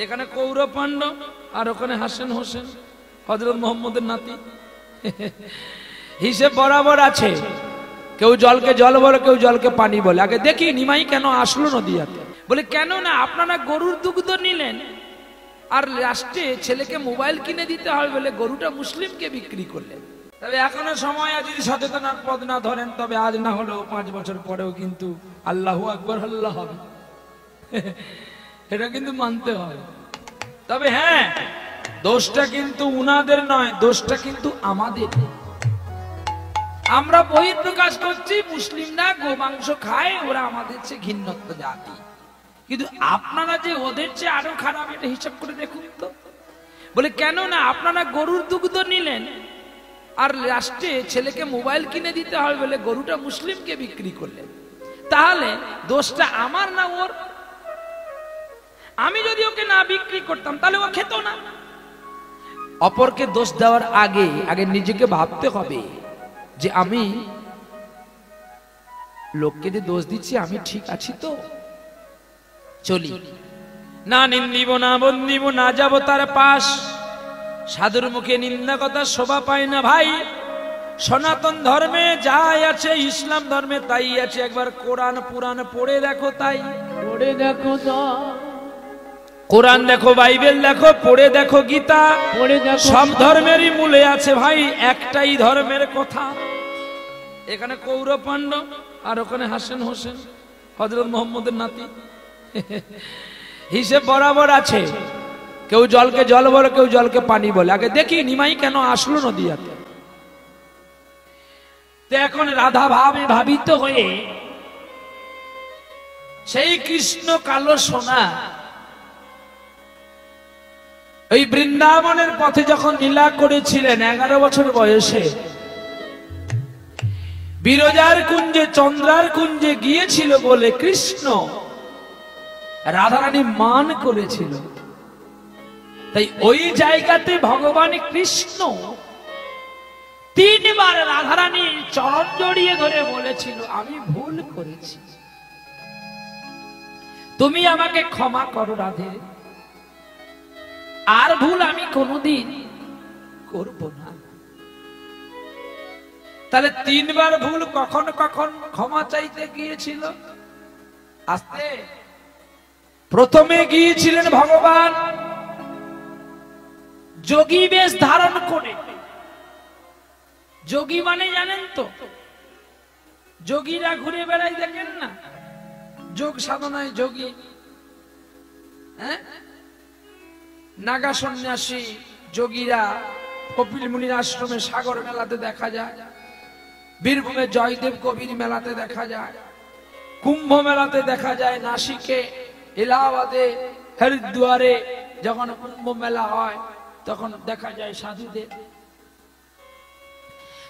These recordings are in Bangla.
এখানে কৌরব পাণ্ডব আর ওখানে হাসান হোসেন হযরত মুহাম্মদের নাতি। হিসেব বরাবর আছে, কেউ জলকে জল বলে, কেউ জলকে পানি বলে। আগে দেখি নিমাই কেন আসলো নদীয়াতে। বলে কেন না, আপনারা গরুর দুগ্ধ নিলেন আর লাস্টে ছেলেকে মোবাইল কিনে দিতে হবে বলে গরুটা মুসলিমকে বিক্রি করলেন। তবে এখনো সময় আছে, যদি সচেতনার পথ না ধরেন তবে আজ না হলেও 5 বছর পরেও কিন্তু আল্লাহু আকবার আল্লাহ হবে, এটা কিন্তু মানতে হবে। তবে হ্যাঁ, দোষটা কিন্তু উনাদের নয়, দোষটা কিন্তু আমাদের। আমরা বহিঃপ্রকাশ করছি মুসলিমরা গোমাংস খায়, ওরা আমাদের চেয়ে ঘৃণ্যত্ব জাতি, কিন্তু আপনারা যে ওদের চেয়ে আরো খারাপ, এটা হিসাব করে দেখুন তো। বলে কেন না, আপনারা গরুর দুগ্ধ নিলেন আর লাস্টে ছেলেকে মোবাইল কিনে দিতে হবে বলে গরুটা মুসলিমকে বিক্রি করলেন। তাহলে দোষটা আমার না ওর? আমি যদি ওকে না বিক্রি করতাম তাহলে ও খেত না। অপরকে দোষ দেওয়ার আগে আগে নিজেকে ভাবতে হবে যে আমি লোককে যে দোষ দিচ্ছি আমি ঠিক আছি তো। চলি না, নিন্দিব না, বন্দিব না, যাব তার পাশ। সাধুর মুখে নিন্দা কথা শোভা পায় না ভাই। সনাতন ধর্মে যাই আছে, ইসলাম ধর্মে তাই আছে। একবার কোরআন পুরাণ পড়ে দেখো, তাই পড়ে দেখো, কোরআন দেখো, বাইবেল দেখো, পড়ে দেখো গীতা, পড়ে দেখো। সব ধর্মেরই মূলে আছে ভাই একটাই ধর্মের কথা। এখানে কৌরব পাণ্ডব আর ওখানে হাসান হোসেন হযরত মুহাম্মদের নাতি। হিসেব বরাবর আছে, কেউ জলকে জল বলে, কেউ জলকে পানি বলে। আগে দেখি নিমাই কেন আসলো নদীয়াতে। তো এখন রাধা ভাবে ভাবিত হয়ে সেই কৃষ্ণ কালো সোনা ওই বৃন্দাবনের পথে যখন লীলা করেছিলেন 11 বছর বয়সে, বিরজার কুঞ্জে চন্দ্রার কুঞ্জে গিয়েছিল বলে কৃষ্ণ রাধারানী মান করেছিল। তাই ওই জায়গাতে ভগবান কৃষ্ণ 3 বার রাধারানী চরণ জড়িয়ে ধরে বলেছিল, আমি ভুল করেছি, তুমি আমাকে ক্ষমা করো রাধে, আর ভুল আমি কোনোদিন করব না। তাহলে 3 বার ভুল কখন কখন ক্ষমা চাইতে গিয়েছিল? আস্তে প্রথমে গিয়েছিলেন ভগবান যোগী বেশ ধারণ করে। যোগী মানে জানেন তো, যোগীরা ঘুরে বেড়ায়, দেখেন না, যোগ সাধনায় যোগী। হ্যাঁ, নাগা সন্ন্যাসী যোগীরা কপিল মুনির আশ্রমে সাগর মেলাতে দেখা যায়, বীরভূমে জয়দেব কবির মেলাতে দেখা যায়, কুম্ভ মেলাতে দেখা যায়, নাসিকে, এলাহাবাদে, হরিদ্বারে যখন কুম্ভ মেলা হয় তখন দেখা যায় সাধুদের।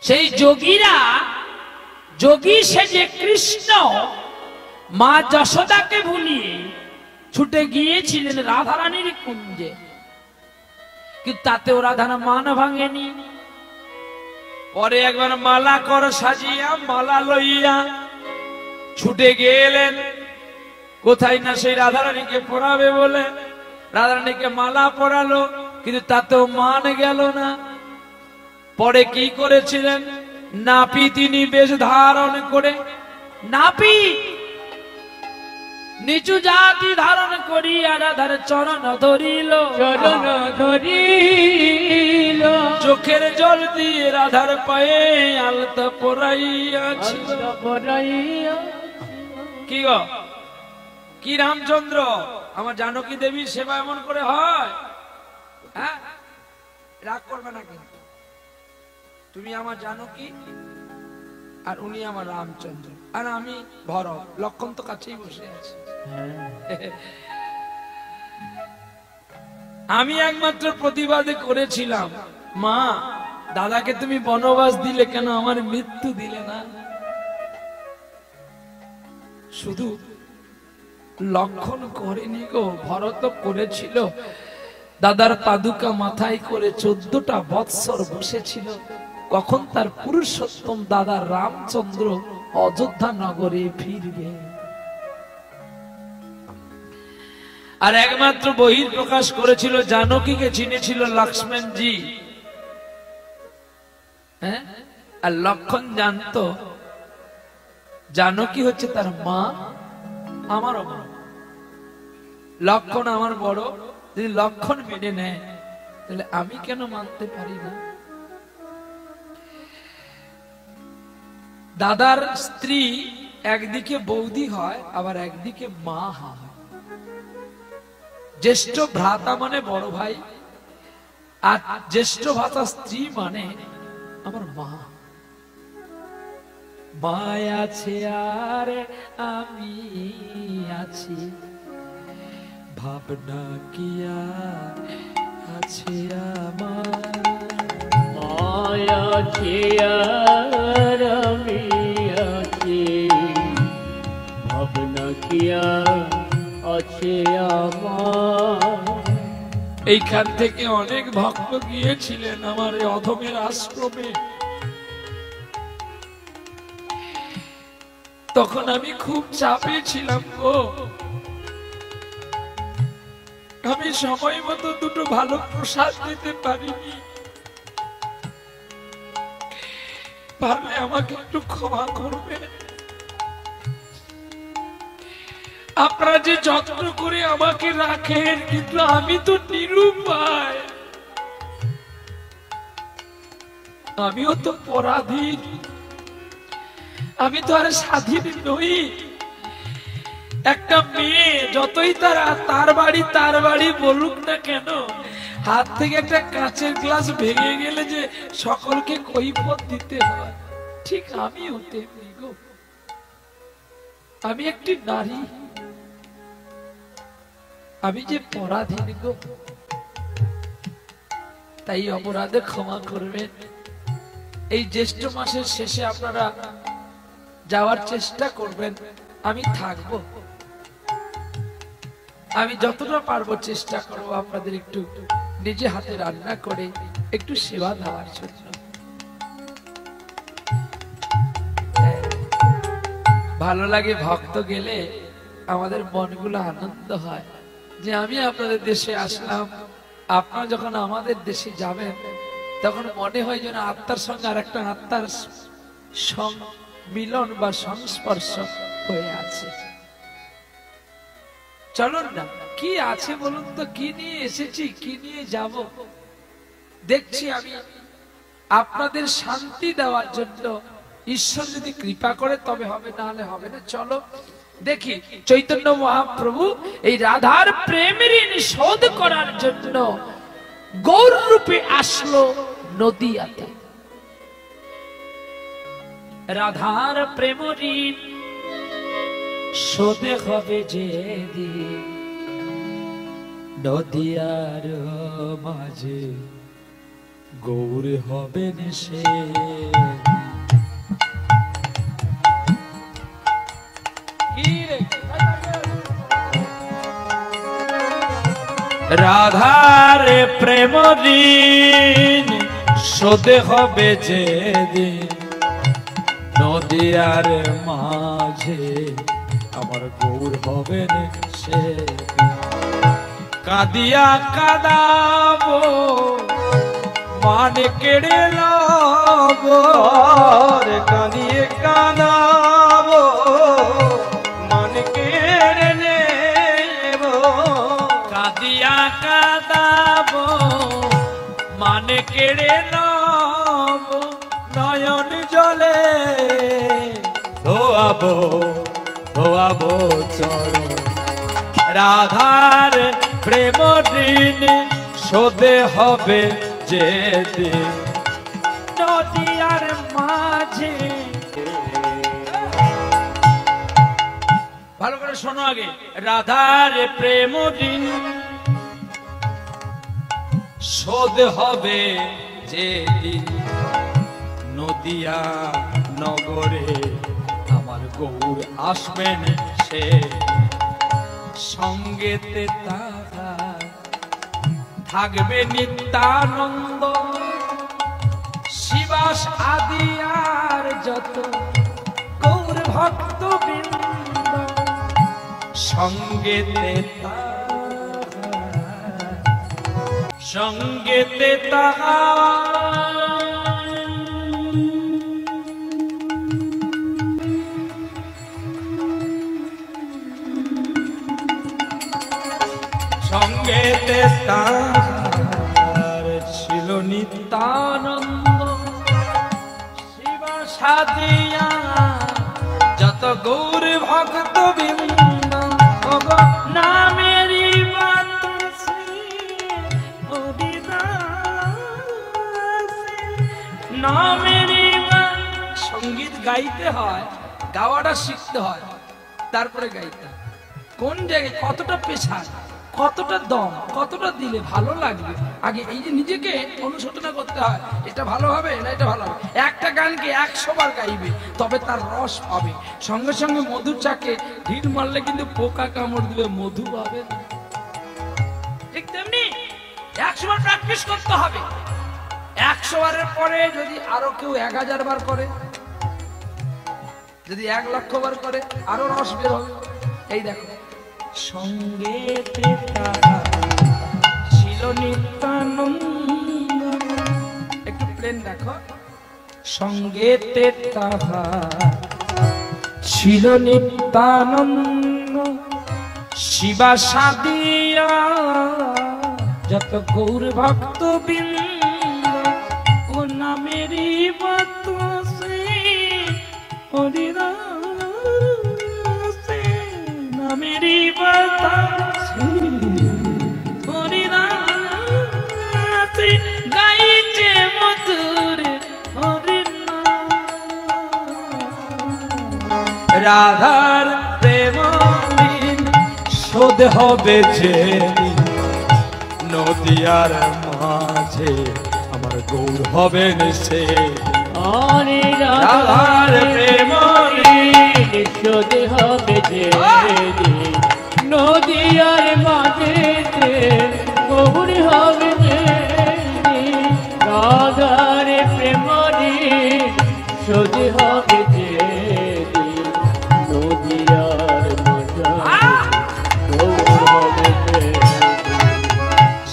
সেই যোগীরা যোগী সেজে কৃষ্ণ মা যশোদাকে ভুলিয়ে ছুটে গিয়েছিলেন রাধারানীর কুঞ্জে, কিন্তু তাতেও রাধার মান ভাঙেনি। পরে একবার মালা কর সাজিয়া মালা লইয়া ছুটে গেলেন কোথায় না সেই রাধারানীকে পড়াবে বলে। রাধারানীকে মালা পড়ালো, কিন্তু তাতেও মান গেল না। পরে কি করেছিলেন, নাপি তিনি বেশ ধারণ করে, নাপি নিচু জাতি ধারণ করিয়া রাধার চরণ ধরিল, চরণ ধরিল, চোখের জল দিয়ে রাধার পায়ে আলতা পরাইয়াছিল। কি গো, কি রামচন্দ্র, আমার জানকী দেবীর সেবা এমন করে হয়? হ্যাঁ, রাগ করবে না কিন্তু। তুমি আমার জানকী আর উনি আমার রামচন্দ্র, আর আমি ভরত। লক্ষণ তো কাছেই বসে আছে। আমি একমাত্র প্রতিবাদে করেছিলাম, মা দাদাকে তুমি বনবাস দিলে কেন, আমার মৃত্যু দিলে না? শুধু লক্ষণ করেনি গো, ভরত করেছিল। দাদার পাদুকা মাথায় করে 14টা বৎসর বসেছিল। কখন তার পুরুষোত্তম দাদা রামচন্দ্র অযোধ্যা নগরে ফিরবে? আর একমাত্র বহির প্রকাশ করেছিল জানকীকে চিনেছিল লক্ষ্মণজি। হ্যাঁ, আর লক্ষণ জানতো জানকী হচ্ছে তার মা, আমারও মা। লক্ষণ আমার বড়, যদি লক্ষণ মেনে নেয় তাহলে আমি কেন মানতে পারি না? দাদার স্ত্রী একদিকে বৌদি হয়, আবার একদিকে মা হয়। জ্যেষ্ঠ ভ্রাতা মানে বড় ভাই, আর জ্যেষ্ঠ ভ্রাতা স্ত্রী মানে আমার মা। মা আছে আর আমি আছি, ভাবনা কি আর আছে আমার। মায়া আছে আর আমি আছি, ভাবনা কি আর আছে আমার। এইখান থেকে অনেক ভক্ত গিয়েছিলেন আমার এই অধমের আশ্রমে। তখন আমি খুব চাপে ছিলাম গো। আমি সময় মতো দুটো ভালো প্রসাদ দিতে পারিনি। পারলে আমাকে একটু ক্ষমা করবে। আপনারা যে যত্ন করে আমাকে রাখেন, কিন্তু আমি তো নিরুপায়, আমিও তো পরাধীন, আমি তো আর স্বাধীন নই। একটা মেয়ে যতই তার বাড়ি বলুক না কেন, হাত থেকে একটা কাঁচের গ্লাস ভেঙে গেলে যে সকলকে কৈফিয়ত দিতে হয়, ঠিক আমিও তেমনি গো। আমি একটি নারী, আমি যে পরাধীন গো। তাই অপরাধে ক্ষমা করবেন। এই জ্যৈষ্ঠ মাসের শেষে আপনারা যাওয়ার চেষ্টা করবেন, আমি থাকব। আমি যতটা পারবো চেষ্টা করবো আপনাদের একটু নিজে হাতে রান্না করে একটু সেবা দেওয়ার জন্য। ভালো লাগে, ভক্ত গেলে আমাদের মনগুলো আনন্দ হয় যে আমি আপনাদের দেশে আসলাম। আপনারা যখন আমাদের দেশে যাবেন তখন মনে হয় যেন আত্মার সঙ্গে আর একটা আত্মার মিলন বা সংস্পর্শ হয়ে আছে। চলুন না, কি আছে বলুন তো, কি নিয়ে এসেছি, কি নিয়ে যাব। দেখছি আমি আপনাদের শান্তি দেওয়ার জন্য। ঈশ্বর যদি কৃপা করে তবে হবে, না হলে হবে না। চলো দেখি চৈতন্য মহাপ্রভু এই রাধার প্রেমের ঋণ শোধ করার জন্য গৌর রূপে আসলো নদিয়াতে। রাধার প্রেম ঋণ শোধ হবে যেদিন নদিয়ার মাঝে গৌর হবেন সে। রাধার প্রেম ঋণ শোধ হবে যেদিন নদিয়ার মাঝে আমার গৌর হবেন সে। কাঁদিয়া কাঁদাবো মানে কেড়ে লব, কাঁদিয়ে কাঁদাবো মানে কেড়ে নেব। কাঁদিয়া কাঁদাবো মানে কেড়ে লব, নয়ন জলে ধোয়াবো ধোয়াবো চরণ। রাধার প্রেম ঋণ শোধে হবে যেদিন নদিয়ার মাঝে। ভালো করে শোনো আগে। রাধার প্রেম ঋণ শোধ হবে যেদিন নদিয়া নগরে আমার গৌর আসবেন সে। সঙ্গেতে তারা থাকবে নিত্যানন্দ, শিবাস আদি আর যত গৌর ভক্ত বৃন্দ। সঙ্গেতে তারা সঙ্গেতে তাহার সঙ্গেতে তাহার ছিল নিত্যানন্দ শিবা সাদিয়া যত গৌর ভক্ত বৃন্দ নামেরই সঙ্গীত গাইতে হয়, গাওয়াটা শিখতে হয়, তারপরে গাইতে হয়। কোন জায়গায় কতটা পেশা, কতটা দম, কতটা দিলে ভালো লাগবে, আগে এই যে নিজেকে অনুশোচনা করতে হয়, এটা ভালো হবে না এটা ভালো হবে। একটা গানকে 100 বার গাইবে তবে তার রস পাবে। সঙ্গে সঙ্গে মধু চাকে ঢিল মারলে কিন্তু পোকা কামড় দিবে, মধু পাবে না। ঠিক তেমনি 100 বার প্র্যাকটিস করতে হবে। 100 বারের পরে যদি আরো কেউ 1000 বার করে, যদি 1 লক্ষ বার করে, আরো রস বের হবে। এই দেখো, সঙ্গেতে তাহার ছিল নিত্যানন্দ, একটু প্লেন দেখো, সঙ্গেতে তাহার ছিল নিত্যানন্দ শিবা সাদিয়া যত গৌর ভক্ত বৃন্দ ও নামেরই বাতাসে হরিদাসে, নামেরই বাতাসে হরিদাসে গাইছে মধুর হরিনাম। রাধার প্রেম শোধ হবে যে নদিয়ার মাঝে আমার গৌর হবে সে। রাধার প্রেম শোধ হবে যে নদিয়ার মাঝে গৌর হবে যে। রাধার প্রেম শোধ হবে যে নদিয়ার মাঝে গৌর হবে যে।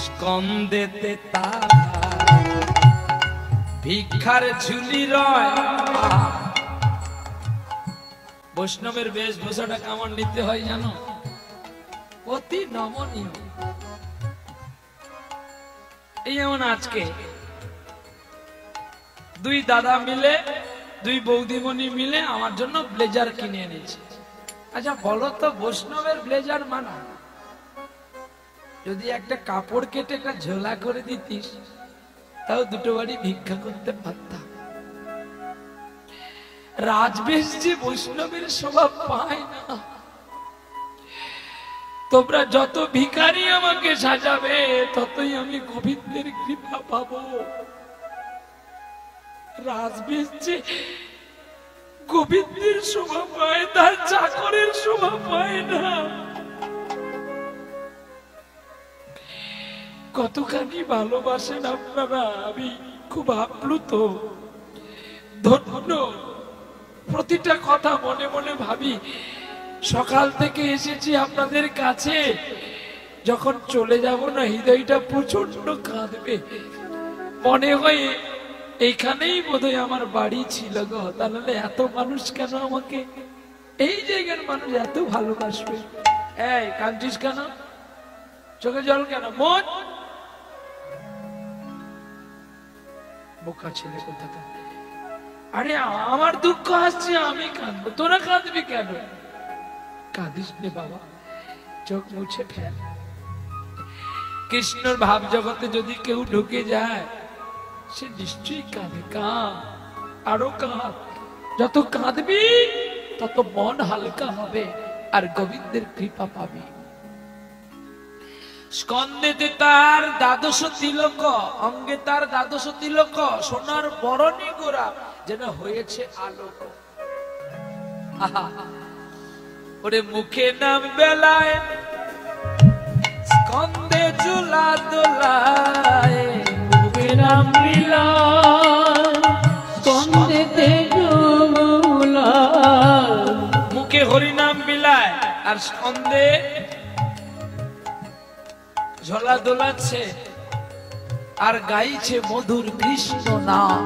স্কন্দেতে তার ভিক্ষার ঝুলি রয়। বৈষ্ণবের বেশভূষাটা কেমন নিতে হয় জানো? অতি নমনীয়। এই যেমন আজকে 2 দাদা মিলে, 2 বৌদিমণি মিলে আমার জন্য ব্লেজার কিনে এনেছে। আচ্ছা বলো তো, বৈষ্ণবের ব্লেজার মানা? যদি একটা কাপড় কেটে একটা ঝোলা করে দিতিস, তাও 2 বাড়ি ভিক্ষা করতে পারতাম। রাজবেশ যে বৈষ্ণবের স্বভাব পায় না। তোমরা যত ভিখারি আমাকে সাজাবে, ততই আমি গোবিন্দের কৃপা পাবো। রাজবেশ যে গোবিন্দের স্বভাব পায়, তার চাকরের স্বভাব পায় না। কতখানি ভালোবাসেন আপনারা, আমি খুব আপ্লুত, ধন্য। প্রতিটা কথা মনে মনে ভাবি। সকাল থেকে এসেছি আপনাদের কাছে, যখন চলে যাব না হৃদয়টা প্রচন্ড কাঁদবে। মনে হয় এইখানেই বোধহয় আমার বাড়ি ছিল গো, তাহলে এত মানুষ কেন আমাকে, এই জায়গার মানুষ এত ভালোবাসবে। এই কাঁদছিস কেন? চোখে জল কেন? মন বোকা ছেলে কোথাকার। আরে আমার দুঃখ আসছে, আমি কাঁদবো, তোরা কাঁদবি কেন? কাঁদিস নে বাবা, চোখ মুছে ফেল। কৃষ্ণর ভাব জগতে যদি কেউ ঢুকে যায়, সে নিশ্চয়ই কাঁদে। কাঁদ, আরো কাঁদ। যত কাঁদবি তত মন হালকা হবে আর গোবিন্দের কৃপা পাবি। স্কন্দেতে তার 12 তিলক, অঙ্গে তার 12 তিলক, সোনার বরণী গোরা যেন হয়েছে আলোক। ওরে মুখে নাম বেলায়, স্কন্দে চুলা দোলায়, মুখে নাম বিলায়, স্কন্দেতে ঝুলায়। মুখে হরিনাম বিলায় আর স্কন্দে ঝোলা দোলাচ্ছে। আর গাইছে মধুর কৃষ্ণ নাম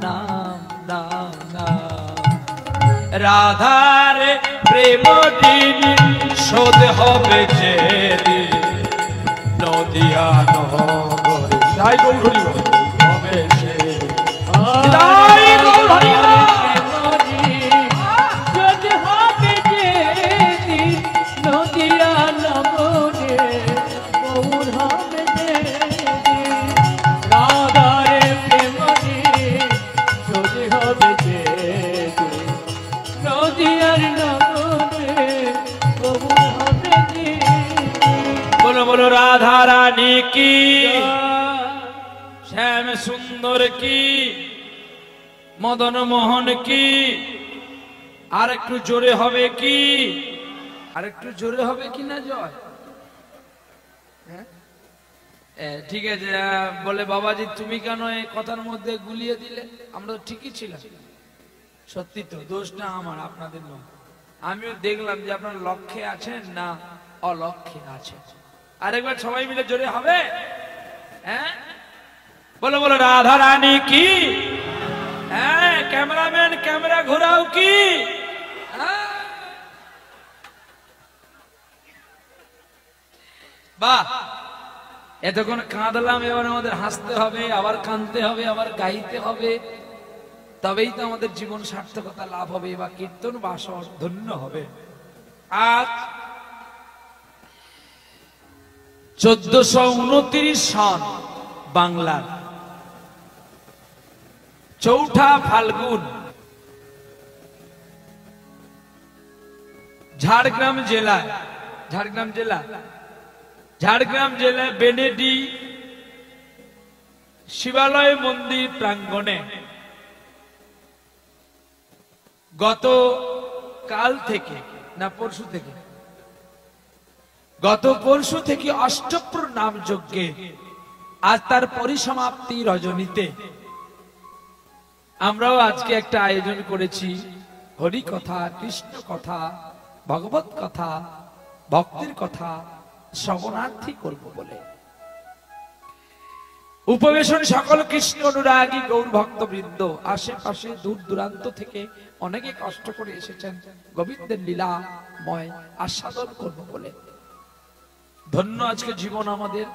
নাম নাম নাম। রাধার প্রেম দিন শোধ হবে যেদিন নদিয়া নগরে যাই গৌর হরি বল হবে সে যাই গৌর হরি বল। बोलो राधा रानी की, श्याम सुंदर की, मदन मोहन की। আর একটু জোরে হবে কি? আর একটু জোরে হবে কি না জয়? ঠিক আছে। বলে বাবাজি তুমি কেন এই কথার মধ্যে গুলিয়ে দিলে? আমরা তো ঠিকই ছিলাম। সত্যি তো, দোষটা আমার, আপনাদের নয়। আমিও দেখলাম যে আপনার লক্ষ্যে আছেন না অলক্ষ্যে আছেন। আরেকবার সবাই মিলে জোরে হবে। হ্যাঁ বলো বলো রাধা রানী কি। হ্যাঁ ক্যামেরাম্যান ক্যামেরা ঘোরাও কি। বাহ, এতক্ষণ কাঁদলাম, এবার আমাদের হাসতে হবে, আবার কাঁদতে হবে, আবার গাইতে হবে, তবেই তো আমাদের জীবন সার্থকতা লাভ হবে বা কীর্তন বাসর ধন্য হবে। আজ 1429 সন বাংলার 4ঠা ফাল্গুন ঝাড়গ্রাম জেলায় বেনেডি শিবালয় মন্দির প্রাঙ্গণে গত কাল থেকে না পরশু থেকে, গত পরশু থেকে অষ্টপ্র নাম যজ্ঞে আজ তার পরিসমাপ্তি রজনীতে আমরাও আজকে একটা আয়োজন করেছি হরি কথা, কৃষ্ণ কথা, ভগবত কথা, ভক্তির কথা শ্রবণার্থী করব বলে। উপবেশন সকল কৃষ্ণ অনুরাগী গৌর ভক্তবৃন্দ, আশেপাশে দূর দূরান্ত থেকে অনেকে কষ্ট করে এসেছেন গোবিন্দের লীলাময় আস্বাদন করব বলে। ধন্য আজকে জীবন আমাদের,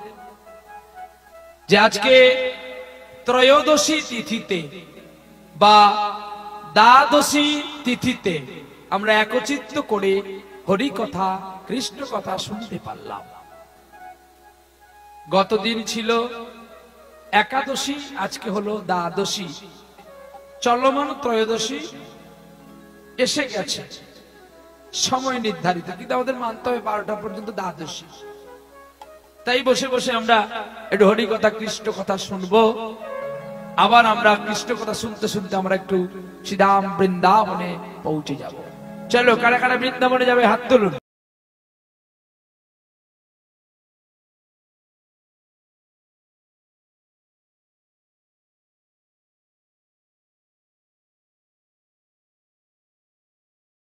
যে আজকে ত্রয়োদশী তিথিতে বা দ্বাদশী তিথিতে আমরা একচিত্ত করে হরি কথা, কৃষ্ণ কথা শুনতে পারলাম। গতদিন ছিল একাদশী, আজকে হলো দ্বাদশী, চলমান ত্রয়োদশী এসে গেছে, সময় নির্ধারিত, কিন্তু আমাদের মানতে হবে 12টা পর্যন্ত দ্বাদশী। তাই বসে বসে আমরা একটু হরি কথা, কৃষ্ণ কথা শুনবো। আবার আমরা কৃষ্ণ কথা শুনতে শুনতে আমরা একটু শ্রীধাম বৃন্দাবনে পৌঁছে যাব। চলো, কারা কারা বৃন্দাবনে যাবে হাত তুলুন।